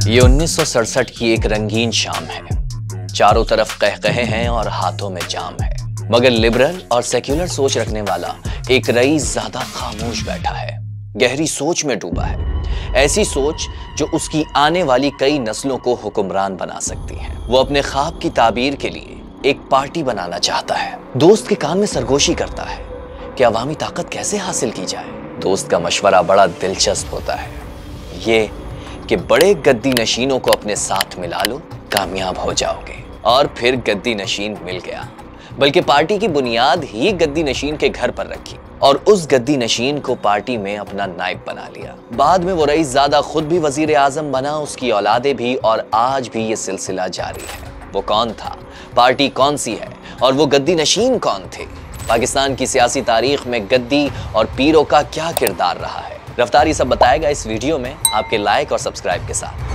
ये 1967 की एक रंगीन शाम है। चारों तरफ कहकहे हैं और हाथों में जाम है, मगर लिबरल और सेक्युलर सोच रखने वाला एक रईस ज़्यादा खामोश बैठा है, गहरी सोच में डूबा है। ऐसी सोच जो उसकी आने वाली कई नस्लों को हुक्मरान बना सकती है। वो अपने ख्वाब की ताबीर के लिए एक पार्टी बनाना चाहता है। दोस्त के कान में सरगोशी करता है कि अवामी ताकत कैसे हासिल की जाए। दोस्त का मशवरा बड़ा दिलचस्प होता है, ये कि बड़े गद्दी नशीनों को अपने साथ मिला लो, कामयाब हो जाओगे। और फिर गद्दी नशीन मिल गया, बल्कि पार्टी की बुनियाद ही गद्दी नशीन के घर पर रखी और उस गद्दी नशीन को पार्टी में अपना नायब बना लिया। बाद में वो रईस ज़ादा खुद भी वजीर आजम बना, उसकी औलादे भी, और आज भी ये सिलसिला जारी है। वो कौन था, पार्टी कौन सी है और वो गद्दी नशीन कौन थे? पाकिस्तान की सियासी तारीख में गद्दी और पीरों का क्या किरदार रहा है? रफ्तार ये सब बताएगा इस वीडियो में आपके लाइक और सब्सक्राइब के साथ।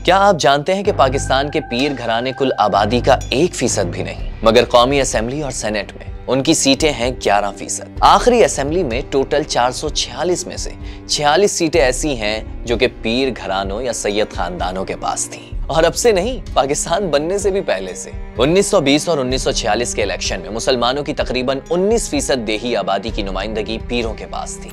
क्या आप जानते हैं कि पाकिस्तान के पीर घराने कुल आबादी का 1% भी नहीं, मगर कौमी असेंबली और सेनेट में उनकी सीटें हैं 11%। आखिरी असेंबली में टोटल 446 में से 46 सीटें ऐसी हैं जो कि पीर घरानों या सैयद खानदानों के पास थी। और अब से नहीं, पाकिस्तान बनने से भी पहले से। 1920 और 1946 के इलेक्शन में मुसलमानों की तकरीबन 19% देही आबादी की नुमाइंदगी पीरों के पास थी।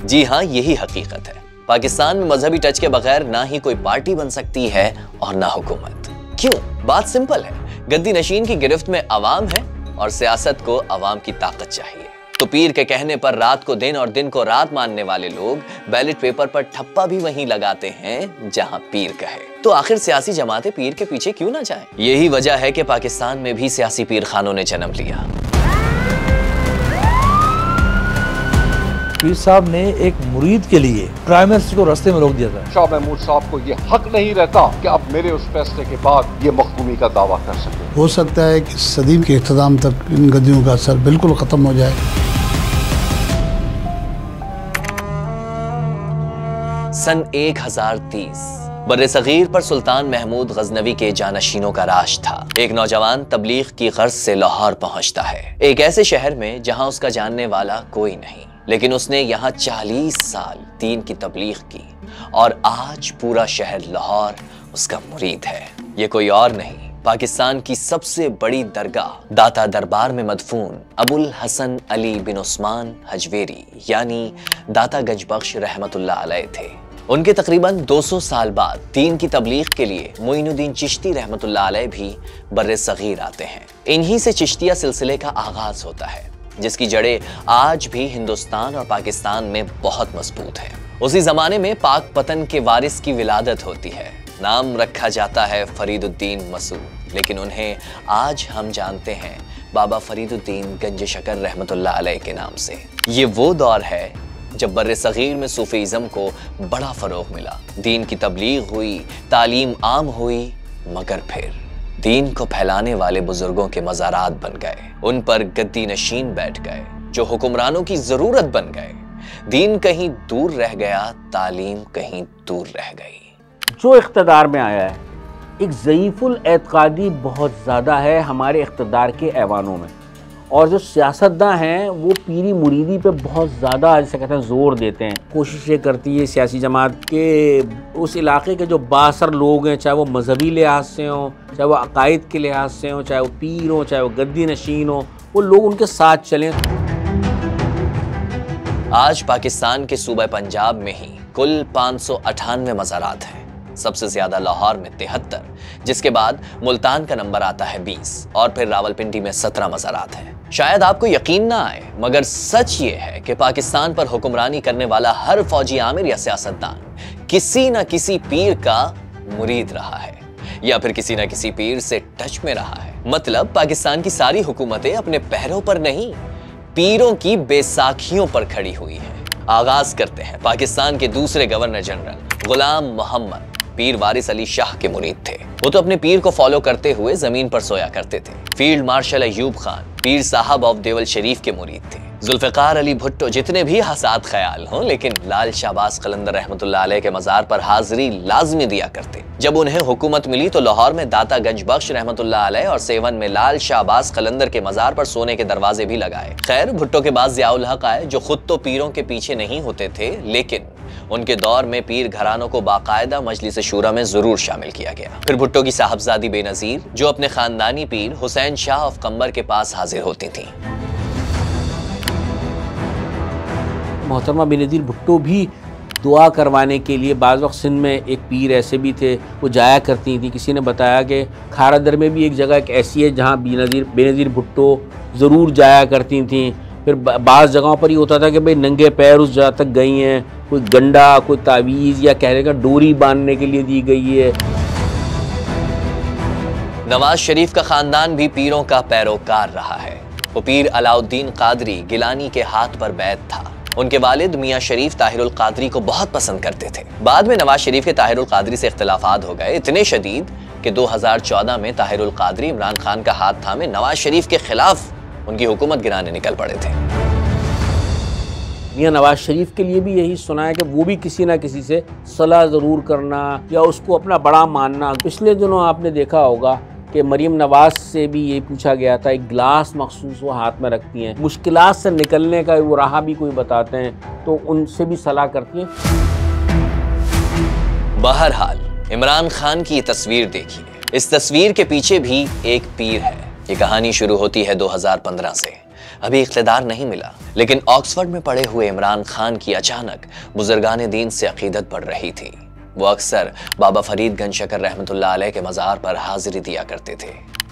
जी हाँ, यही हकीकत है। पाकिस्तान में मजहबी टच के बगैर ना ही कोई पार्टी बन सकती है और ना हुकूमत। क्यों? बात सिंपल है, गद्दी नशीन की गिरफ्त में अवाम है और सियासत को अवाम की ताकत चाहिए। तो पीर के कहने पर रात को दिन और दिन को रात मानने वाले लोग बैलेट पेपर पर ठप्पा भी वहीं लगाते हैं जहां पीर कहे। तो आखिर सियासी जमातें पीर के पीछे क्यों ना जाएं? यही वजह है कि पाकिस्तान में भी सियासी पीर खानों ने जन्म लिया। पीर साहब ने एक मुरीद के लिए प्राइम मिनिस्टर को रास्ते में रोक दिया था। शाह महमूद साहब को ये हक नहीं रहता कि अब मेरे उस फैसले के बाद ये मखदूमी का दावा कर सके। हो सकता है कि सदी के इख्तिताम तक इन गद्दियों का असर बिल्कुल खत्म हो जाए। सन 1030 बर्र-ए-सगीर पर सुल्तान महमूद गजनवी के जानशीनों का राज था। एक नौजवान तबलीग की गर्ज से लाहौर पहुंचता है, एक ऐसे शहर में जहां उसका जानने वाला कोई नहीं, लेकिन उसने यहाँ 40 साल दीन की तबलीग की और आज पूरा शहर लाहौर उसका मुरीद है। ये कोई और नहीं, पाकिस्तान की सबसे बड़ी दरगाह दाता दरबार में मदफून अबुल हसन अली बिन उस्मान हजवेरी यानी दाता गंजबख्श रहमतुल्लाह अलैह थे। उनके तकरीबन 200 साल बाद दीन की तबलीग के लिए मोइनुद्दीन चिश्ती रहमतुल्लाह अलैह भी बर्र-ए-सगीर आते हैं। इन्हीं से चिश्तिया सिलसिले का आगाज होता है, जिसकी जड़ें आज भी हिंदुस्तान और पाकिस्तान में बहुत मजबूत है। उसी जमाने में पाक पतन के वारिस की विलादत होती है। नाम रखा जाता है फरीदुद्दीन मसूद, लेकिन उन्हें आज हम जानते हैं बाबा फरीदुद्दीन गंज शकर रहमतुल्लाह अलैह के नाम से। ये वो दौर है जब बर्र-ए-सगीर में सूफीज़्म को बड़ा फरोग मिला, दीन की तबलीग हुई, तालीम आम हुई, मगर फिर दीन को फैलाने वाले बुजुर्गों के मज़ारात बन गए। उन पर गद्दी नशीन बैठ गए जो हुक्मरानों की जरूरत बन गए। दीन कहीं दूर रह गया, तालीम कहीं दूर रह गई। जो इख्तदार में आया है, एक ज़ईफ़ुल एतक़ादी बहुत ज़्यादा है हमारे इख्तदार के ऐवानों में, और जो सियासतदां हैं वो पीरी मुरीदी पे बहुत ज़्यादा जैसे कहते हैं ज़ोर देते हैं। कोशिश ये करती है सियासी जमात के उस इलाके के जो बासर लोग हैं, चाहे वो मजहबी लिहाज से हों, चाहे वो अकायद के लिहाज से हों, चाहे वो पीर हों, चाहे वो गद्दी नशीन हों, वो लोग उनके साथ चलें। आज पाकिस्तान के सूबे पंजाब में ही कुल 598 मज़ारात हैं। सबसे ज्यादा लाहौर में 73, जिसके बाद मुल्तान का नंबर आता है 20 और फिर रावलपिंडी में 17 मज़ारात हैं। शायद आपको यकीन ना आए, मगर सच ये है कि पाकिस्तान पर हुक्मरानी करने वाला हर फौजी आमिर या सियासतदान किसी न किसी पीर का मुरीद रहा है या फिर किसी न किसी पीर से टच में रहा है। मतलब पाकिस्तान की सारी हुकूमतें अपने पैरों पर नहीं, पीरों की बेसाखियों पर खड़ी हुई हैं। आगाज करते हैं। पाकिस्तान के दूसरे गवर्नर जनरल गुलाम मोहम्मद पीर वारिस अली शाह के मुरीद थे। वो तो अपने पीर को फॉलो करते हुए जमीन पर सोया करते थे। फील्ड मार्शल अयूब खान पीर साहब ऑफ देवल शरीफ के मुरीद थे। जुल्फ़िकार अली भुट्टो जितने भी हसाद ख्याल हों, लेकिन लाल शाहबाज कलंदर रहमतुल्लाह अलैह के मज़ार पर हाजिरी लाजमी दिया करते। जब उन्हें हुकूमत मिली तो लाहौर में दाता गंज बख्श रहमतुल्लाह अलैह और सेवन में लाल शाहबाज कलंदर के मज़ार पर सोने के दरवाजे भी लगाए। खैर, भुट्टो के बाद ज़ियाउल हक आए, जो खुद तो पीरों के पीछे नहीं होते थे, लेकिन उनके दौर में पीर घरानों को बाकायदा मजलिस शूरा में जरूर शामिल किया गया। फिर भुट्टो की साहबजादी बेनज़ीर, जो अपने खानदानी पीर हुसैन शाह ऑफ कंबर के पास हाजिर होती थी। मोहतरमा बेनज़ीर भुट्टो भी दुआ करवाने के लिए बाज़ वक्त सिंध में एक पीर ऐसे भी थे, वो जाया करती थी। किसी ने बताया कि खारादर में भी एक जगह एक ऐसी है जहाँ बेनज़ीर भुट्टो ज़रूर जाया करती थी। फिर बाज़ जगहों पर ये होता था कि भाई नंगे पैर उस जगह तक गई हैं, कोई गंडा, कोई तावीज़ या कहने का डोरी बांधने के लिए दी गई है। नवाज शरीफ का खानदान भी पीरों का पैरोकार रहा है। वो पीर अलाउद्दीन कादरी गिलानी के हाथ पर बैत था। उनके वालिद मियाँ शरीफ ताहिरुल कादरी को बहुत पसंद करते थे। बाद में नवाज शरीफ के ताहिरुल कादरी से इख्तिलाफात हो गए, इतने शदीद कि 2014 में ताहिरुल कादरी इमरान खान का हाथ थामे नवाज शरीफ के खिलाफ उनकी हुकूमत गिराने निकल पड़े थे। मियाँ नवाज शरीफ के लिए भी यही सुना है कि वो भी किसी ना किसी से सलाह ज़रूर करना या उसको अपना बड़ा मानना। पिछले दिनों आपने देखा होगा कि मरीम नवाज से भी ये पूछा गया था, एक गिलास मखसूस वो हाथ में रखती हैं, मुश्किलात से निकलने का वो राह भी कोई बताते हैं तो उनसे भी सलाह करती हैं। बहरहाल इमरान खान की ये तस्वीर देखिए, इस तस्वीर के पीछे भी एक पीर है। ये कहानी शुरू होती है 2015 से। अभी इख्तिदार नहीं मिला, लेकिन ऑक्सफोर्ड में पढ़े हुए इमरान खान की अचानक बुजुर्गान दीन से अकीदत बढ़ रही थी। वो अक्सर बाबा फरीद गंज शकर रहमतुल्लाह अलैह के मज़ार पर हाजिरी दिया करते थे।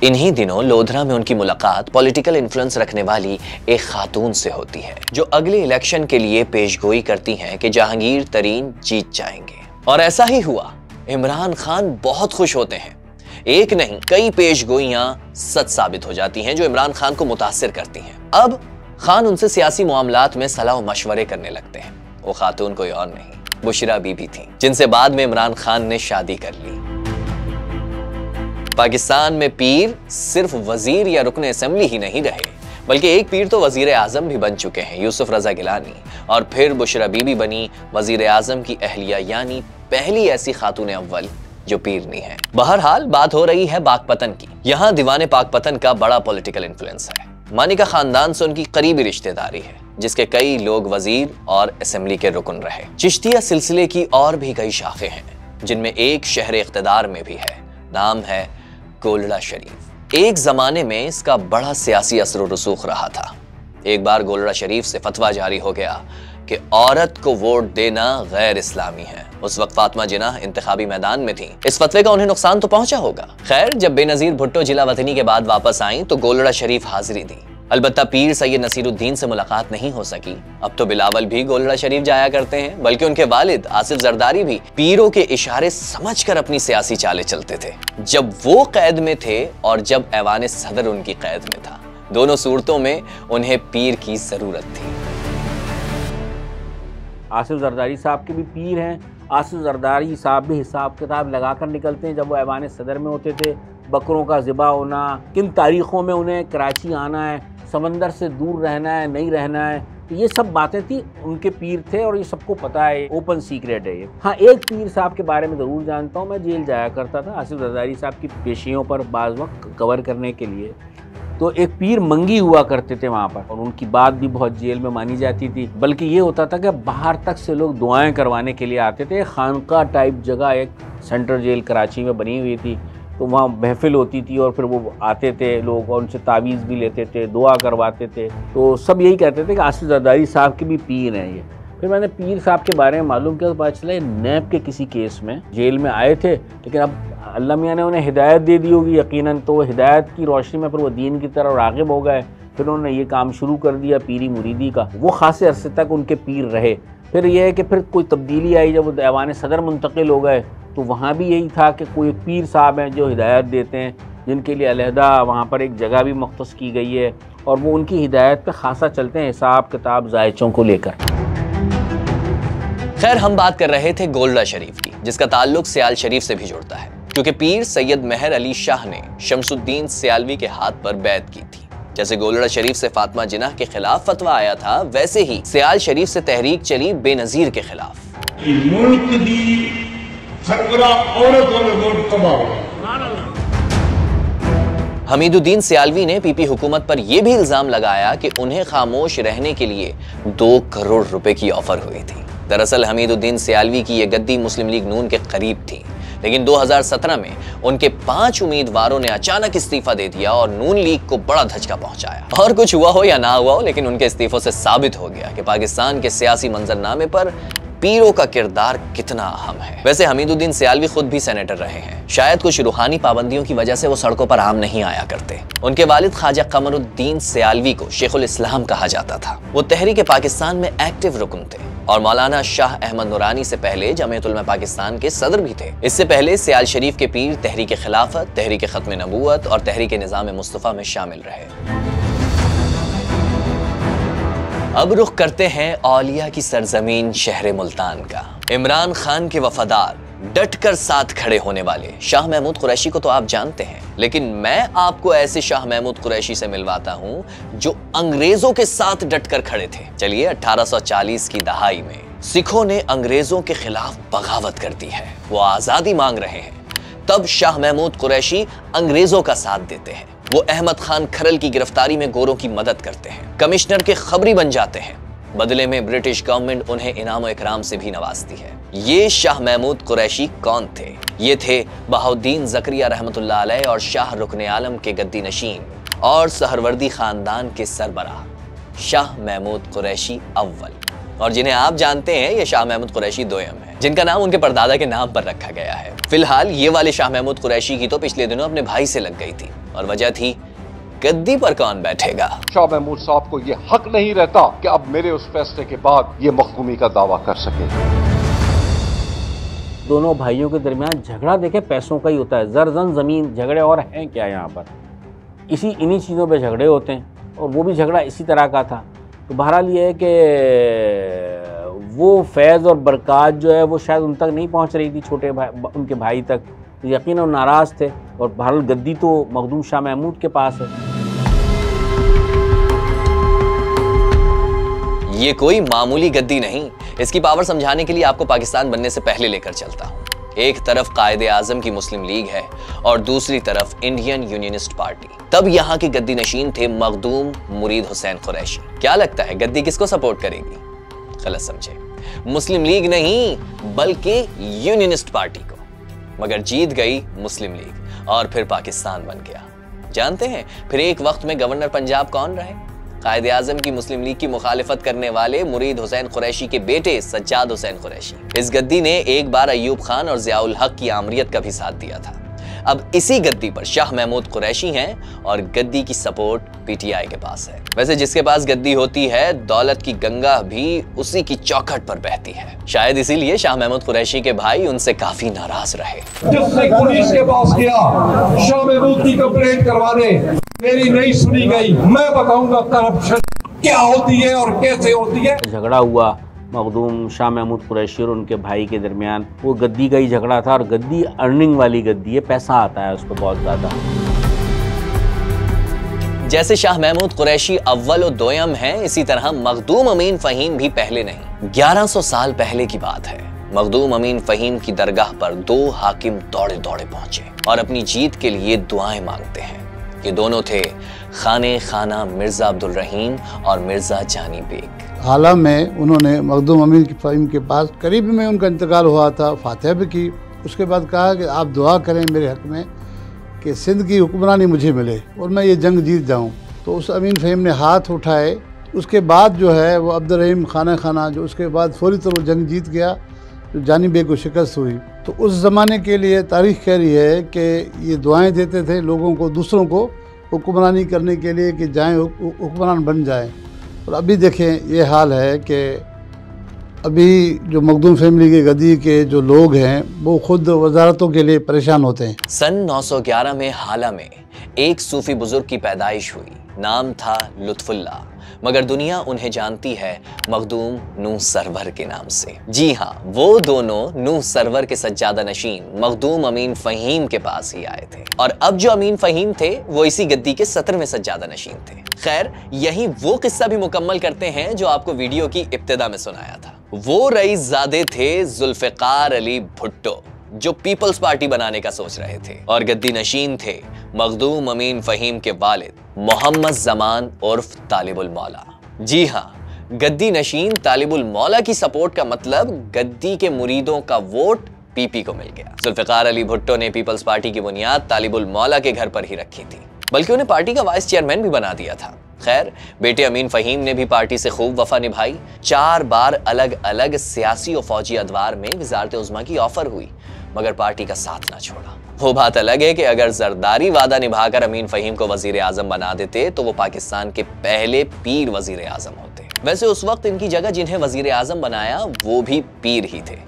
इन्हीं दिनों लोधरा में उनकी मुलाकात पॉलिटिकल इन्फ्लुएंस रखने वाली एक खातून से होती है, जो अगले इलेक्शन के लिए पेशगोई करती हैं कि जहांगीर तरीन जीत जाएंगे। और ऐसा ही हुआ। इमरान खान बहुत खुश होते हैं। एक नहीं, कई पेशगोइयां सच साबित हो जाती हैं जो इमरान खान को मुतासिर करती हैं। अब खान उनसे सियासी मामलात में सलाह मशवरे करने लगते हैं। वो खातून कोई और नहीं, बुशरा बीबी थी, जिनसे बाद में इमरान खान ने शादी कर ली। पाकिस्तान में पीर सिर्फ वजीर या रुकन असेंबली ही नहीं रहे, बल्कि एक पीर तो वजीर आजम भी बन चुके हैं, यूसुफ रजा गिलानी। और फिर बुशरा बीबी बनी वजीर आजम की अहलिया, यानी पहली ऐसी खातून अव्वल जो पीरनी है। बहरहाल बात हो रही है पाकपतन की। यहाँ दीवाने पाकपतन का बड़ा पॉलिटिकल इन्फ्लुएंस है। मानिका खानदान से उनकी करीबी रिश्तेदारी है, जिसके कई लोग वजीर और असेंबली के रुकन रहे। चिश्तिया सिलसिले की और भी कई शाखें हैं, जिनमें एक शहर इख्तिदार में भी है। नाम है गोलड़ा शरीफ। एक जमाने में इसका बड़ा सियासी असर व रसूख रहा था। एक बार गोलड़ा शरीफ से फतवा जारी हो गया कि औरत को वोट देना गैर इस्लामी है। उस वक्त फातिमा जिन्ना इंतखाबी मैदान में थी। इस फतवे का उन्हें नुकसान तो पहुंचा होगा। खैर, जब बेनज़ीर भुट्टो जिला वतनी के बाद वापस आई तो गोलड़ा शरीफ हाजिरी दी। अलबत्ता पीर सैयद नसीरुद्दीन से मुलाकात नहीं हो सकी। अब तो बिलावल भी गोलड़ा शरीफ जाया करते हैं, बल्कि उनके वालिद आसिफ जरदारी भी पीरों के इशारे समझकर अपनी सियासी चालें चलते थे, जब वो कैद में थे और जब ऐवान सदर उनकी कैद में था। दोनों सूरतों में उन्हें पीर की जरूरत थी। आसिफ जरदारी साहब के भी पीर हैं। आसिफ जरदारी साहब भी हिसाब किताब लगाकर निकलते हैं। जब वो ऐवान सदर में होते थे, बकरों का ज़िबा होना, किन तारीख़ों में उन्हें कराची आना है, समंदर से दूर रहना है, नहीं रहना है, तो ये सब बातें थी। उनके पीर थे और ये सबको पता है, ओपन सीक्रेट है ये। हाँ, एक पीर साहब के बारे में ज़रूर जानता हूँ। मैं जेल जाया करता था आसिफ जरदारी साहब की पेशियों पर बाज़ वक्त कवर करने के लिए। तो एक पीर मंगी हुआ करते थे वहाँ पर, और उनकी बात भी बहुत जेल में मानी जाती थी। बल्कि ये होता था कि बाहर तक से लोग दुआएं करवाने के लिए आते थे। खानका टाइप जगह एक सेंट्रल जेल कराची में बनी हुई थी, तो वहाँ महफिल होती थी और फिर वो आते थे लोग और उनसे तावीज़ भी लेते थे, दुआ करवाते थे। तो सब यही कहते थे कि आसिफ जरदारी साहब के भी पीर हैं ये। फिर मैंने पीर साहब के बारे में मालूम किया तो पता चला नैब के किसी केस में जेल में आए थे, लेकिन अब अल्लाह मियाँ ने उन्हें हिदायत दे दी होगी यकीनन, तो हिदायत की रोशनी में फिर वो दीन की तरफ राग़िब हो गए। फिर उन्होंने ये काम शुरू कर दिया पीरी मुरीदी का। वो खासे अरसे तक उनके पीर रहे। फिर यह है कि फिर कोई तब्दीली आई, जब वो ऐवान सदर मुंतकिल हो गए तो वहाँ भी यही था कि कोई पीर साहब हैं जो हिदायत देते हैं, जिनके लिए अलहदा वहाँ पर एक जगह भी मुख्तस की गई है, और वो उनकी हिदायत पे खासा चलते हैं हिसाब किताब जायचों को लेकर। खैर, हम बात कर रहे थे गोलड़ा शरीफ की, जिसका ताल्लुक सियाल शरीफ से भी जुड़ता है, क्योंकि पीर सैयद मेहर अली शाह ने शमसुद्दीन सियालवी के हाथ पर बैत की थी। जैसे गोलड़ा शरीफ से फातिमा जिन्नाह के खिलाफ फतवा आया था, वैसे ही सियाल शरीफ से तहरीक चली बेनजीर के खिलाफ। मुल्क दी सरबरा औरत वाले वोट कमाओ। हमीदुद्दीन सियालवी ने पीपी हुकूमत पर यह भी इल्जाम लगाया कि उन्हें खामोश रहने के लिए 2 करोड़ रुपए की ऑफर हुई थी। दरअसल हमीदुद्दीन सियालवी की यह गद्दी मुस्लिम लीग नून के करीब थी, लेकिन 2017 में उनके 5 उम्मीदवारों ने अचानक इस्तीफा दे दिया और नून लीग को बड़ा धचका पहुंचाया। और कुछ हुआ हो या ना हुआ हो, लेकिन उनके इस्तीफों से साबित हो गया कि पाकिस्तान के सियासी मंजरनामे पर पीरों का किरदार कितना अहम है। वैसे हमीदुद्दीन सियालवी खुद भी सेनेटर रहे हैं। शायद कुछ रूहानी पाबंदियों की वजह से वो सड़कों पर आम नहीं आया करते। उनके वालिद ख्वाजा कमरुद्दीन सियालवी को शेखुल इस्लाम कहा जाता था। वो तहरीक पाकिस्तान में एक्टिव रुकन थे और मौलाना शाह अहमद नूरानी से पहले जमीयत उलमा पाकिस्तान के सदर भी थे। इससे पहले सियाल शरीफ के पीर तहरीक खिलाफत, तहरीक खत्म नबूवत और तहरीक निज़ाम मुस्तफ़ा में शामिल रहे। अब रुख करते हैं औलिया की सरजमीन शहर मुल्तान का। इमरान खान के वफादार, डटकर साथ खड़े होने वाले शाह महमूद कुरैशी को तो आप जानते हैं, लेकिन मैं आपको ऐसे शाह महमूद कुरैशी से मिलवाता हूं जो अंग्रेजों के साथ डटकर खड़े थे। चलिए, 1840 की दहाई में सिखों ने अंग्रेजों के खिलाफ बगावत कर दी है, वो आजादी मांग रहे हैं। तब शाह महमूद कुरैशी अंग्रेजों का साथ देते हैं। वो अहमद खान खरल की गिरफ्तारी में गोरों की मदद करते हैं, कमिश्नर के खबरी बन जाते हैं। बदले में ब्रिटिश गवर्नमेंट उन्हें इनाम इकराम से भी नवाजती है। ये शाह महमूद कुरैशी कौन थे? ये थे बहाउद्दीन ज़करिया रहमतुल्लाह अलैह और शाह रुकने आलम के गद्दी नशीन और सहरवर्दी खानदान के सरबराह शाह महमूद कुरैशी अव्वल, और जिन्हें आप जानते हैं ये शाह महमूद कुरैशी दोयम है, जिनका नाम उनके परदादा के नाम पर रखा गया है। फिलहाल ये वाले शाह महमूद कुरैशी की तो पिछले दिनों अपने भाई से लग गई थी, और वजह थी गद्दी पर कौन बैठेगा। शाह महमूद साहब को यह हक नहीं रहता कि अब मेरे उस फैसले के बाद ये मखदूमी का दावा कर सके। दोनों भाइयों के दरमियान झगड़ा देखे पैसों का ही होता है, जर जमीन झगड़े और हैं क्या यहाँ पर, इन्हीं चीज़ों पे झगड़े होते हैं, और वो भी झगड़ा इसी तरह का था। तो बहरहाल ये है कि वो फैज़ और बरक़ात जो है वो शायद उन तक नहीं पहुँच रही थी, छोटे भाई उनके भाई तक, तो यकीनन वो नाराज़ थे। और बहरहाल गद्दी तो मखदूम शाह महमूद के पास है। ये कोई मामूली गद्दी नहीं, इसकी पावर समझाने के लिए आपको पाकिस्तान बनने से पहले लेकर चलता हूँ। एक तरफ कायदे आजम की मुस्लिम लीग है और दूसरी तरफ इंडियन यूनियनिस्ट पार्टी। तब यहाँ के गद्दी नशीन थे मखदूम मुरीद हुसैन कुरैशी। क्या लगता है गद्दी किसको सपोर्ट करेगी? गलत समझे, मुस्लिम लीग नहीं बल्कि यूनियनिस्ट पार्टी को। मगर जीत गई मुस्लिम लीग और फिर पाकिस्तान बन गया। जानते हैं फिर एक वक्त में गवर्नर पंजाब कौन रहे? कायदे आजम की मुस्लिम लीग की मुखालिफत करने वाले मुरीद हुसैन कुरैशी के बेटे सज्जाद हुसैन कुरैशी। इस गद्दी ने एक बार अय्यूब खान और ज़ियाउल हक की आमरीत का भी साथ दिया था। अब इसी गद्दी पर शाह महमूद कुरैशी हैं और गद्दी की सपोर्ट पीटीआई के पास है। वैसे जिसके पास गद्दी होती है, दौलत की गंगा भी उसी की चौखट पर बहती है। शायद इसीलिए शाह महमूद कुरैशी के भाई उनसे काफी नाराज रहे। जिसने पुलिस के पास गया शाह महमूद की कंप्लेंट करवाने, मेरी नहीं सुनी गई। मैं बताऊंगा करप्शन क्या होती है और कैसे होती है। झगड़ा हुआ मखदूम शाह महमूद कुरैशी और उनके भाई के दरमियान, वो गद्दी का ही झगड़ा था। और गद्दी अर्निंग वाली गद्दी है, पैसा आता है उसको बहुत ज्यादा। जैसे शाह महमूद कुरैशी अव्वल और दोयम हैं, इसी तरह मखदूम अमीन फ़हीम भी पहले नहीं। 1100 साल पहले की बात है। मखदूम अमीन फ़हीम की दरगाह पर 2 हाकिम दौड़े दौड़े पहुंचे और अपनी जीत के लिए दुआएं मांगते हैं। ये दोनों थे खाने खाना मिर्जा अब्दुल रहीम और मिर्जा जानी बेग। हाला में उन्होंने मखदूम अमीन की फ़हीम के पास करीब में उनका इंतकाल हुआ था, फातिहा भी की। उसके बाद कहा कि आप दुआ करें मेरे हक़ में कि सिंध की हुक्मरानी मुझे मिले और मैं ये जंग जीत जाऊं। तो उस अमीन फ़हीम ने हाथ उठाए। उसके बाद जो है वो अब्दुल रहीम खाना जो उसके बाद फौरी तौर पर जंग जीत गया, जो जानी बेग को शिकस्त हुई। तो उस ज़माने के लिए तारीख़ कह रही है कि ये दुआएँ देते थे लोगों को, दूसरों को हुक्मरानी करने के लिए कि जाएँ हुक्मरान बन जाएँ। और अभी देखें ये हाल है कि अभी जो मखदूम फैमिली के गद्दी के जो लोग हैं वो खुद वजारतों के लिए परेशान होते हैं। सन 911 में हाला में एक सूफी बुजुर्ग की पैदाइश हुई। नाम था लुत्फुल्लाह, मगर दुनिया उन्हें जानती है मखदूम नूह सरवर के नाम से। जी हाँ, वो दोनों नूह सरवर के सज्जादा नशीन मखदूम अमीन फ़हीम के पास ही आए थे, और अब जो अमीन फ़हीम थे वो इसी गद्दी के 17वें सज्जादा नशीन थे। खैर, यही वो किस्सा भी मुकम्मल करते हैं जो आपको वीडियो की इब्तिदा में सुनाया था। वो रईसजादे थे जुल्फ़िकार अली भुट्टो, जो पीपल्स पार्टी बनाने का सोच रहे थे, और गद्दी नशीन थे मखदूम अमीन फ़हीम के वालिद मोहम्मद ज़मान उर्फ तालिबुल मौला। जी हाँ, गद्दी नशीन तालिबुल मौला की सपोर्ट का मतलब गद्दी के मुरीदों का वोट पीपी को मिल गया। जुल्फ़िकार अली भुट्टो ने पीपल्स पार्टी की बुनियाद तालिबुल मौला के घर पर ही रखी थी, बल्कि उन्हें पार्टी का वाइस चेयरमैन भी बना दिया था। खैर, बेटे अमीन फ़हीम ने भी पार्टी से खूब वफा निभाई। 4 बार अलग अलग सियासी और फौजी अदवार में वज़ारत उज़्मा की ऑफर हुई, मगर पार्टी का साथ ना छोड़ा। वो बात अलग है कि अगर जरदारी वादा निभाकर अमीन फ़हीम को वजीर आजम बना देते तो वो पाकिस्तान के पहले पीर वजीर आजम होते। वैसे उस वक्त इनकी जगह जिन्हें वजीर आजम बनाया वो भी पीर ही थे।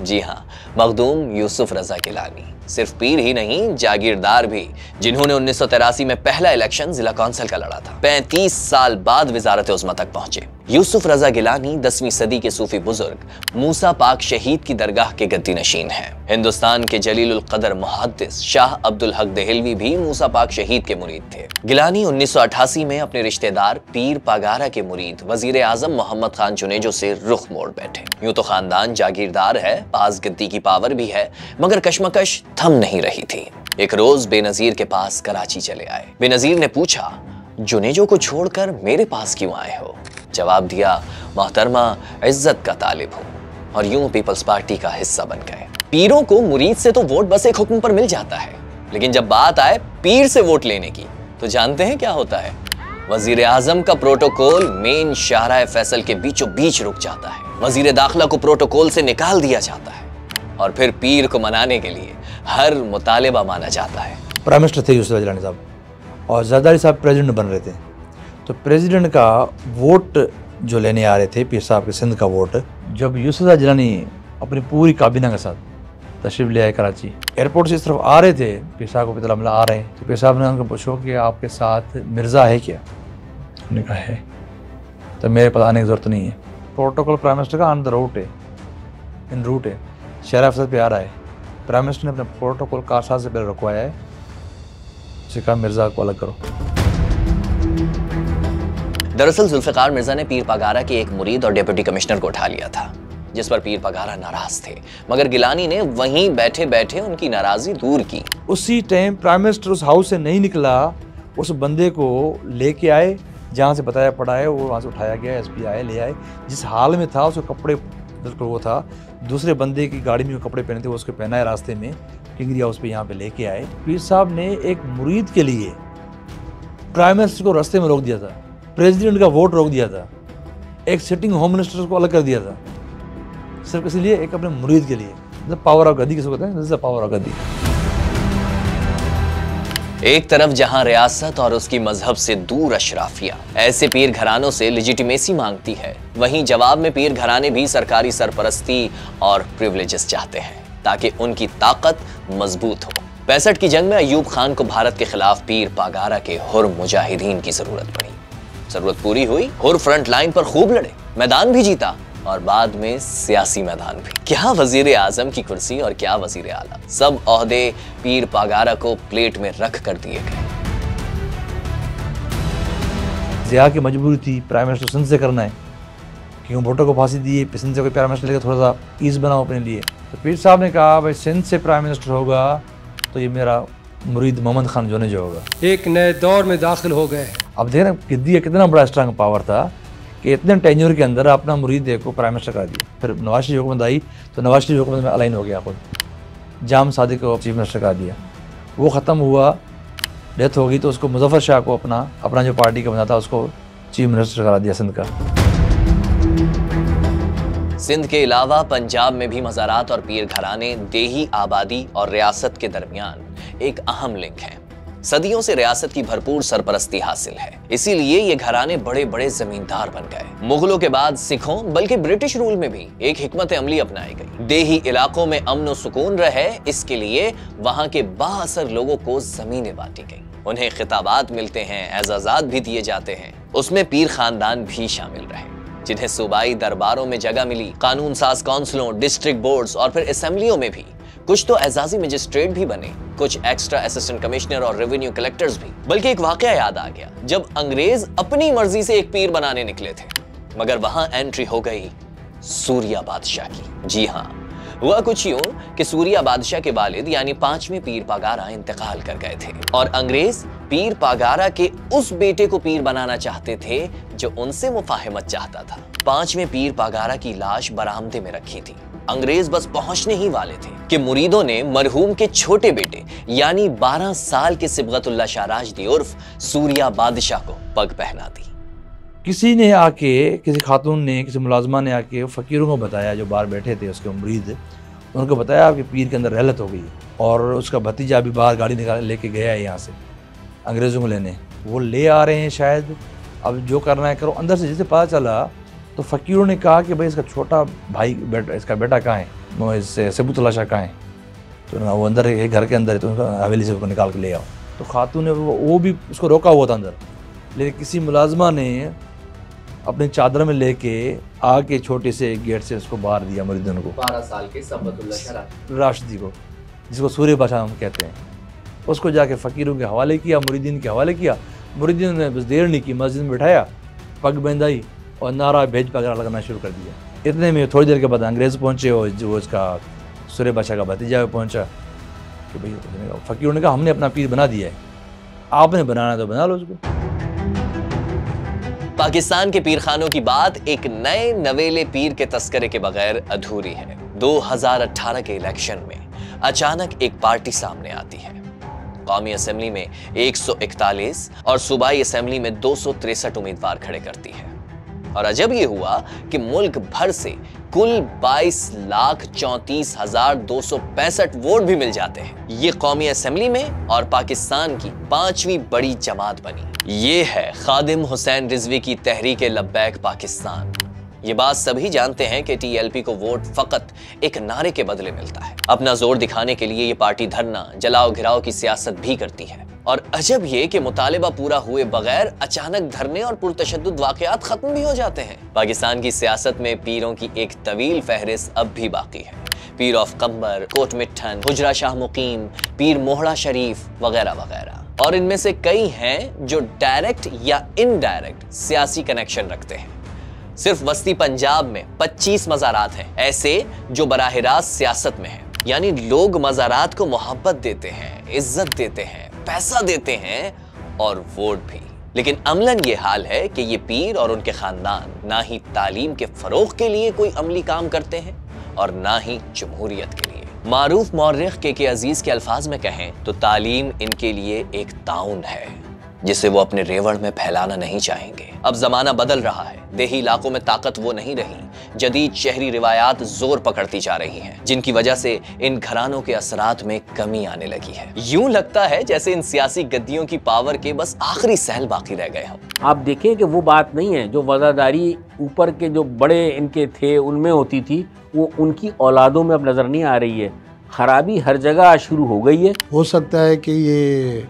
जी हाँ, मखदूम यूसुफ रजा गिलानी। सिर्फ पीर ही नहीं, जागीरदार भी, जिन्होंने 1983 में पहला इलेक्शन जिला कौंसिल का लड़ा था। 35 साल बाद वजारत उज़्मा तक पहुंचे। यूसुफ रजा गिलानी 10वीं सदी के सूफी बुजुर्ग मूसा पाक शहीद की दरगाह के गद्दी नशीन हैं। हिंदुस्तान के जलीलुल कदर मुहद्दिस शाह अब्दुल हक देहलवी भी मूसा पाक शहीद के मुरीद थे। गिलानी 1988 में अपने रिश्तेदार पीर पागारा के मुरीद वजीर आजम मोहम्मद खान जुनेजो से रुख मोड़ बैठे। यूं तो खानदान जागीरदार है, पास गद्दी की पावर भी है, मगर कशमकश थम नहीं रही थी। एक रोज बेनजीर के पास कराची चले आए। बेनजीर ने पूछा, जुनेजो को छोड़कर मेरे पास क्यों आए हो? जवाब दिया, मोहतरमा इज्जत का तालिब हूं, और यूं पीपल्स पार्टी का हिस्सा बन गए। पीरों को मुरीद से तो वोट बस एक हुक्म पर मिल जाता है, लेकिन जब बात आए पीर से वोट लेने की तो जानते हैं क्या होता है? वजीर आजम का प्रोटोकॉल मेन शाहराह फैसल के बीचों बीच रुक जाता है। वजीर दाखिला को प्रोटोकॉल से निकाल दिया जाता है, और फिर पीर को मनाने के लिए हर मुतालिबा माना जाता है। प्राइम मिनिस्टर थे यूसुफ गिलानी साहब, और जरदारी साहब प्रेसिडेंट बन रहे थे। तो प्रेसिडेंट का वोट जो लेने आ रहे थे पीर साहब के सिंध का वोट, जब यूसुफ गिलानी अपनी पूरी काबीना के साथ तशरीफ ले आए कराची, एयरपोर्ट से इस तरफ आ रहे थे, पीर साहब को पता मिला आ रहे हैं, तो पीर साहब ने उनको पूछो कि आपके साथ मिर्ज़ा है क्या? उन्होंने कहा है। तो मेरे पास आने की ज़रूरत नहीं है। प्रोटोकॉल प्राइम मिनिस्टर का ऑन द रूट है, इन रूट है, शहर फैसल पे आ रहा है। प्राइम मिनिस्टर ने अपने प्रोटोकॉल कारसाज से पहले रुकवाया है, उसे कहा मिर्ज़ा को अलग करो। दरअसल जुल्फ़िकार मिर्जा ने पीर पागारा के एक मुरीद और डिप्टी कमिश्नर को उठा लिया था, जिस पर पीर पागारा नाराज थे, मगर गिलानी ने वहीं बैठे बैठे उनकी नाराजगी दूर की। उसी टाइम प्राइम मिनिस्टर उस हाउस से नहीं निकला, उस बंदे को लेके आए, जहाँ से बताया पड़ा है वो वहाँ से उठाया गया, एसपी आए, ले आए। जिस हाल में था उसके कपड़े बिल्कुल वो था, दूसरे बंदे की गाड़ी में जो कपड़े पहने थे वो उसको पहना है रास्ते में, किंगरी हाउस पे यहाँ पे लेके आए। पीर साहब ने एक मुरीद के लिए प्राइम मिनिस्टर को रास्ते में रोक दिया था, प्रेसिडेंट का वोट रोक दिया था, एक सिटिंग होम मिनिस्टर को अलग कर दिया था, सिर्फ इसलिए एक अपने मुरीद के लिए। मतलब पावर ऑफ गद्दी किसको कहते हैं? This is the power of गद्दी। एक तरफ जहां रियासत और उसकी मजहब से दूर अशराफिया ऐसे पीर घरानों से लेजिटिमेसी मांगती है, वहीं जवाब में पीर घराने भी सरकारी सरपरस्ती और प्रिविलेजेस चाहते हैं ताकि उनकी ताकत मजबूत हो। 65 की जंग में अयूब खान को भारत के खिलाफ पीर पागारा के हुर मुजाहिदीन की जरूरत पड़ी। जरूरत पूरी हुई, हुर फ्रंट लाइन पर खूब लड़े, मैदान भी जीता, और बाद में सियासी मैदान भी। क्या वजीर आजम की कुर्सी और क्या वजीर आला, सब ओहदे पीर पागारा को प्लेट में रख कर दिए गए। ज़िया की मजबूरी थी प्राइम मिनिस्टर सिंध से करना है, क्योंकि भुट्टो को फांसी दी है, सिंध से कोई प्राइम मिनिस्टर लेकर थोड़ा सा ईज बनाओ अपने लिए। तो पीर साहब ने कहा भाई सिंध से प्राइम मिनिस्टर होगा तो ये मेरा मुरीद मोहम्मद खान जुनेजो होगा। एक नए दौर में दाखिल हो गए। अब देख रहे हैं गद्दी कितना बड़ा स्ट्रांग पावर था कि इतने टेन्योर के अंदर अपना मुरीद को प्राइम मिनिस्टर कर दिया। फिर नवाज शरीफ हुकूमत आई तो नवाज शरीफ हुकूमत में अलाइन हो गया, खुद जाम सादिक को चीफ मिनिस्टर कर दिया। वो ख़त्म हुआ, डेथ हो गई, तो उसको मुजफ्फर शाह को अपना जो पार्टी का बना था उसको चीफ मिनिस्टर करा दिया सिंध का। सिंध के अलावा पंजाब में भी मज़ारात और पीर घराने देही आबादी और रियासत के दरमियान एक अहम लिंक है। सदियों से रियासत की भरपूर सरपरस्ती हासिल है, इसीलिए ये घराने बड़े बड़े जमींदार बन गए। मुगलों के बाद सिखों बल्कि ब्रिटिश रूल में भी एक हिकमत अमली अपनाई गई। देही इलाकों में अमन व सुकून रहे, इसके लिए वहां के बाअसर लोगों को जमीनें बांटी गई, उन्हें खिताबात मिलते हैं, एजाजात भी दिए जाते हैं। उसमें पीर खानदान भी शामिल रहे, जिन्हें सूबाई दरबारों में जगह मिली, कानून साज काउंसिलों, डिस्ट्रिक्ट बोर्ड्स और फिर असेंबलियों में भी। कुछ तो एजाजी मजिस्ट्रेट भी बने, कुछ एक्स्ट्रा असिस्टेंट कमिश्नर और रेवेन्यू कलेक्टर्स भी। बल्कि एक वाकया याद आ गया, जब अंग्रेज अपनी मर्जी से एक पीर बनाने निकले थे, मगर वहां एंट्री हो गई सूरिया बादशाह की। जी हाँ, हुआ कुछ यूं कि सूरिया बादशाह के वालिद यानी 5वें पीर पागारा इंतकाल कर गए थे और अंग्रेज पीर पागारा के उस बेटे को पीर बनाना चाहते थे जो उनसे मुफाहिमत चाहता था। 5वें पीर पागारा की लाश बरामदे में रखी थी। अंग्रेज बस पहुंचने ही वाले थे कि मुरीदों ने मरहूम के छोटे बेटे यानी 12 साल के सिबगतुल्लाह शाह राजदी उर्फ सूरिया बादशाह को पग पहना दी। किसी ने आके, किसी खातून ने, किसी मुलाजमा ने आके फ़कीरों को बताया, जो बाहर बैठे थे उसके मुरीद, उनको बताया कि पीर के अंदर रहलत हो गई और उसका भतीजा अभी बाहर गाड़ी निकाल लेके गया है यहाँ से अंग्रेज़ों को लेने, वो ले आ रहे हैं शायद, अब जो करना है करो। अंदर से जैसे पता चला तो फ़कीरों ने कहा कि भाई इसका छोटा भाई बेटा, इसका बेटा कहाँ है, वो इससे सिबगतुल्लाह शाह कहाँ है, तो वो अंदर है, घर के अंदर है, तो उनका हवेली से उसको निकाल के ले आओ। तो खातून ने वो भी उसको रोका हुआ था अंदर, लेकिन किसी मुलाजमा ने अपनी चादर में लेके आके छोटे से गेट से उसको बाहर दिया मुरीदों को, 12 साल के सिबगतुल्लाह शाह राशिदी को, जिसको सूर्य बादशाह हम कहते हैं। उसको जाके फ़कीरों के हवाले किया, मुरीदीन के हवाले किया। मुरीदीन ने बस देर नहीं की, मस्जिद में बिठाया, पग बंधाई और नारा भेज पगड़ा लगाना शुरू कर दिया। इतने में थोड़ी देर के बाद अंग्रेज़ पहुँचे और जो उसका सूर्य बादशाह का भतीजा पहुँचा कि भाई, फ़कीरों ने कहा हमने अपना पीर बना दिया है, आपने बनाना तो बना लो उसको। पाकिस्तान के पीर खानों की बात एक नए नवेले पीर के तस्करे के बगैर अधूरी है। 2018 के इलेक्शन में अचानक एक पार्टी सामने आती है। कौमी असेंबली में 141 और सूबाई असेंबली में 263 उम्मीदवार खड़े करती है। और अजब ये हुआ कि मुल्क भर से कुल 22,34,265 वोट भी मिल जाते हैं। ये कौमी असेंबली में और पाकिस्तान की 5वीं बड़ी जमात बनी। ये है खादिम हुसैन रिजवी की तहरीक लब्बैक पाकिस्तान। ये बात सभी जानते हैं कि टीएलपी को वोट फकत एक नारे के बदले मिलता है। अपना जोर दिखाने के लिए ये पार्टी धरना, जलाओ घिराओ की सियासत भी करती है। और अजब ये कि मुतालिबा पूरा हुए बगैर अचानक धरने और पुरतशद्दुद वाकयात खत्म भी हो जाते हैं। पाकिस्तान की सियासत में पीरों की एक तवील फहरिस्त अब भी बाकी है। पीर ऑफ कंबर, कोट मिट्ठन, हुजरा शाह मुकीम, पीर मोहड़ा शरीफ वगैरह वगैरह। और इनमें से कई हैं जो डायरेक्ट या इनडायरेक्ट सियासी कनेक्शन रखते हैं। सिर्फ वस्ती पंजाब में 25 मज़ारात हैं ऐसे जो बराह रास्त सियासत में हैं। यानी लोग मज़ारात को मोहब्बत देते हैं, इज्जत देते हैं, पैसा देते हैं और वोट भी। लेकिन अमलन ये हाल है कि ये पीर और उनके खानदान ना ही तालीम के फरोग के लिए कोई अमली काम करते हैं और ना ही जमहूरियत के लिए। मारूफ मौर्रिख के अजीज के अल्फाज में कहें तो तालीम इनके लिए एक ताउन है जिसे वो अपने रेवड़ में फैलाना नहीं चाहेंगे। अब जमाना बदल रहा है, देही इलाकों में ताकत वो नहीं रही, जदीद शहरी रिवायात जोर पकड़ती जा रही हैं, जिनकी वजह से इन घरानों के असरात में कमी आने लगी है। यूं लगता है जैसे इन सियासी गद्दियों की पावर के बस आखिरी सहल बाकी रह गए हम। आप देखें कि वो बात नहीं है जो वज़ादारी ऊपर के जो बड़े इनके थे उनमें होती थी, वो उनकी औलादों में अब नज़र नहीं आ रही है। खराबी हर जगह शुरू हो गई है। हो सकता है कि ये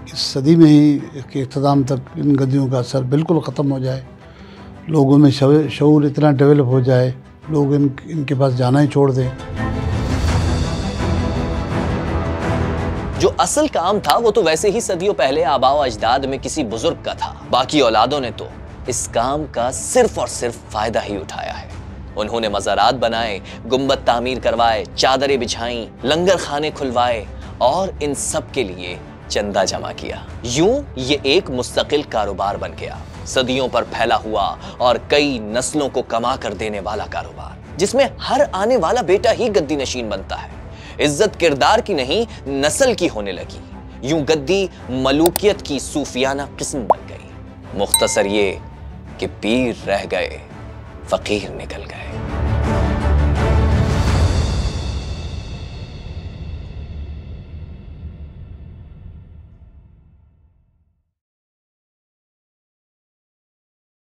इस सदी में ही के इख्तिताम तक इन गद्दियों का असर बिल्कुल ख़त्म हो जाए, लोगों में शऊर इतना डेवलप हो जाए, लोग इनके पास जाना ही छोड़ दें। जो असल काम था वो तो वैसे ही सदियों पहले आबाओ अजदाद में किसी बुजुर्ग का था। बाकी औलादों ने तो इस काम का सिर्फ और सिर्फ फायदा ही उठाया है। उन्होंने मज़ारात बनाए, गुंबद तामीर करवाए, चादरें बिछाई, लंगर खाने खुलवाए और इन सब के लिए चंदा जमा किया। यूं ये एक मुस्तकिल कारोबार बन गया, सदियों पर फैला हुआ और कई नस्लों को कमा कर देने वाला कारोबार, जिसमें हर आने वाला बेटा ही गद्दी नशीन बनता है। इज्जत किरदार की नहीं, नस्ल की होने लगी। यूं गद्दी मलूकियत की सूफियाना किस्म बन गई। मुख्तसर ये कि पीर रह गए, फकीर निकल गए।